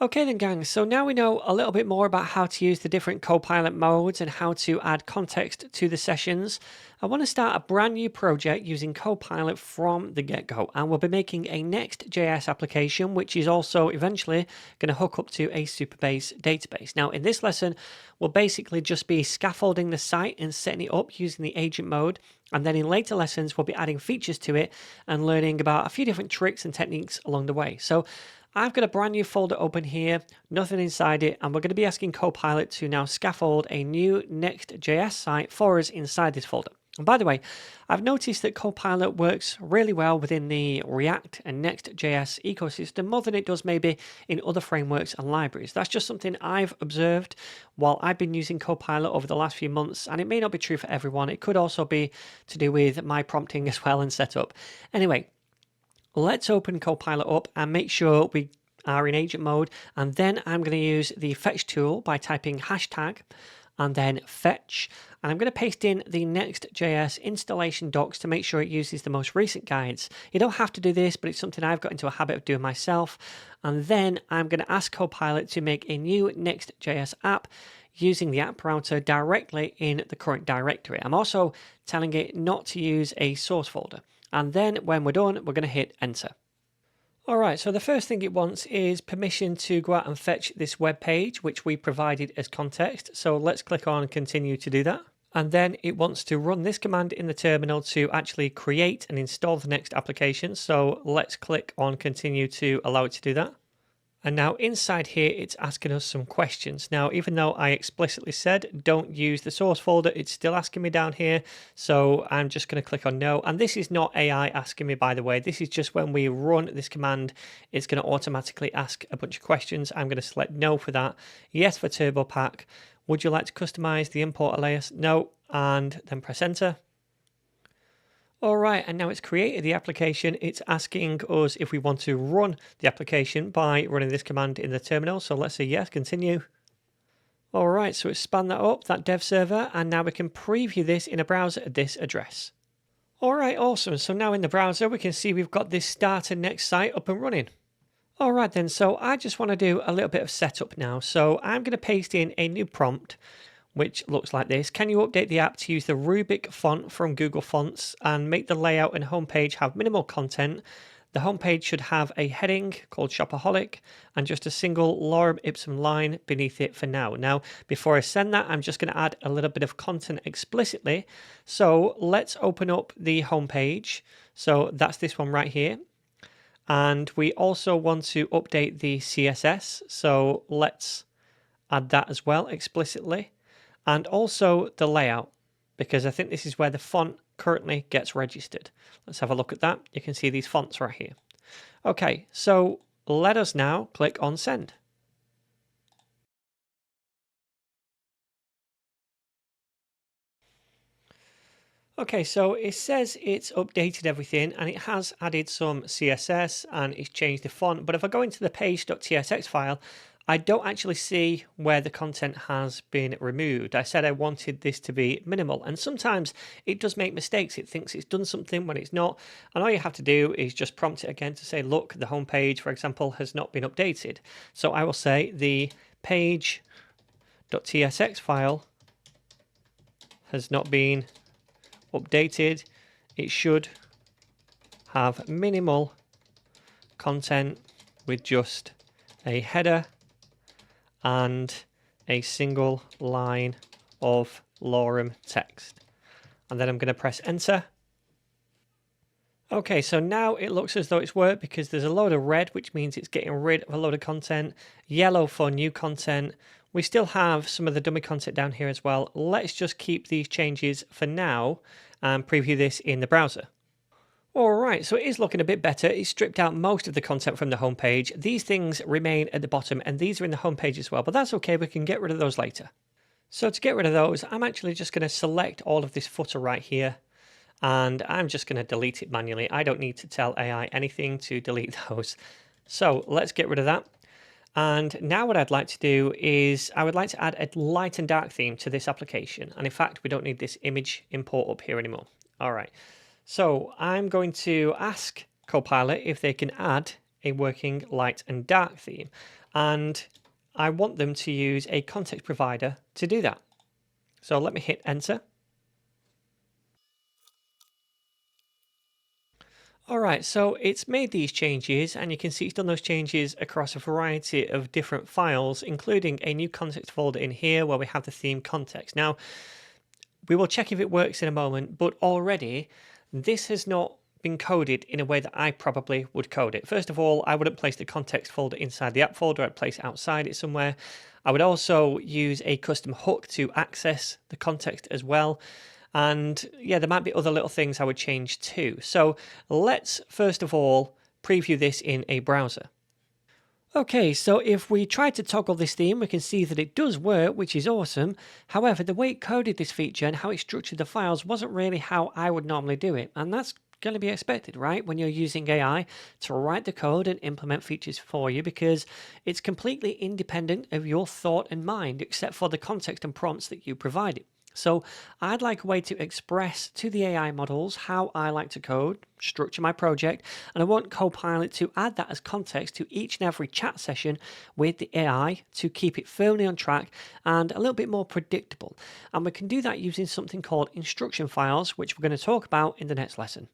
Okay then gang, so now we know a little bit more about how to use the different Copilot modes and how to add context to the sessions. I want to start a brand new project using Copilot from the get-go, and we'll be making a Next.js application which is also eventually going to hook up to a Supabase database. Now in this lesson we'll basically just be scaffolding the site and setting it up using the agent mode, and then in later lessons we'll be adding features to it and learning about a few different tricks and techniques along the way. So I've got a brand new folder open here, nothing inside it, and we're going to be asking Copilot to now scaffold a new Next.js site for us inside this folder. And by the way, I've noticed that Copilot works really well within the React and Next.js ecosystem, more than it does maybe in other frameworks and libraries. That's just something I've observed while I've been using Copilot over the last few months, and it may not be true for everyone. It could also be to do with my prompting as well and setup. Anyway, let's open Copilot up and make sure we are in agent mode, and then I'm going to use the fetch tool by typing hashtag and then fetch, and I'm going to paste in the Next.js installation docs to make sure it uses the most recent guides. You don't have to do this, but it's something I've got into a habit of doing myself. And then I'm going to ask Copilot to make a new Next.js app using the app router directly in the current directory. I'm also telling it not to use a source folder. And then when we're done, we're going to hit enter. All right, so the first thing it wants is permission to go out and fetch this web page, which we provided as context. So let's click on continue to do that. And then it wants to run this command in the terminal to actually create and install the next application. So let's click on continue to allow it to do that. And now inside here, it's asking us some questions. Now, even though I explicitly said don't use the source folder, it's still asking me down here. So I'm just going to click on no. And this is not AI asking me, by the way. This is just when we run this command, it's going to automatically ask a bunch of questions. I'm going to select no for that. Yes for Turbo Pack. Would you like to customize the import alias? No. And then press enter. All right, and now it's created the application. It's asking us if we want to run the application by running this command in the terminal. So let's say yes, continue. All right, so it's spun that up, that dev server, and now we can preview this in a browser at this address. All right, awesome. So now in the browser, we can see we've got this starter next site up and running. All right then, so I just want to do a little bit of setup now. So I'm going to paste in a new prompt, which looks like this. Can you update the app to use the Rubik font from Google Fonts and make the layout and homepage have minimal content? The homepage should have a heading called Shopaholic and just a single lorem ipsum line beneath it for now. Now, before I send that, I'm just going to add a little bit of content explicitly. So let's open up the homepage. So that's this one right here. And we also want to update the CSS. So let's add that as well explicitly. And also the layout, because I think this is where the font currently gets registered. Let's have a look at that. You can see these fonts right here. Okay, so let us now click on send. Okay, so it says it's updated everything and it has added some CSS and it's changed the font. But if I go into the page.tsx file, I don't actually see where the content has been removed. I said I wanted this to be minimal, and sometimes it does make mistakes. It thinks it's done something when it's not, and all you have to do is just prompt it again to say, look, the home page, for example, has not been updated. So I will say the page.tsx file has not been updated. It should have minimal content with just a header and a single line of lorem text. And then I'm going to press enter. Okay, so now it looks as though it's worked because there's a load of red, which means it's getting rid of a load of content, yellow for new content. We still have some of the dummy content down here as well. Let's just keep these changes for now and preview this in the browser. All right, so it is looking a bit better. It's stripped out most of the content from the homepage. These things remain at the bottom, and these are in the homepage as well, but that's okay. We can get rid of those later. So to get rid of those, I'm actually just going to select all of this footer right here, and I'm just going to delete it manually. I don't need to tell AI anything to delete those. So let's get rid of that. And now what I'd like to do is I would like to add a light and dark theme to this application. And in fact, we don't need this image import up here anymore. All right. So I'm going to ask Copilot if they can add a working light and dark theme. And I want them to use a context provider to do that. So let me hit enter. All right, so it's made these changes, and you can see it's done those changes across a variety of different files, including a new context folder in here where we have the theme context. Now, we will check if it works in a moment, but already this has not been coded in a way that I probably would code it. First of all, I wouldn't place the context folder inside the app folder, I'd place it outside it somewhere. I would also use a custom hook to access the context as well. And yeah, there might be other little things I would change too. So let's first of all preview this in a browser. Okay, so if we try to toggle this theme, we can see that it does work, which is awesome. However, the way it coded this feature and how it structured the files wasn't really how I would normally do it. And that's going to be expected, right? When you're using AI to write the code and implement features for you, because it's completely independent of your thought and mind, except for the context and prompts that you provide it. So I'd like a way to express to the AI models how I like to code, structure my project, and I want Copilot to add that as context to each and every chat session with the AI to keep it firmly on track and a little bit more predictable. And we can do that using something called instruction files, which we're going to talk about in the next lesson.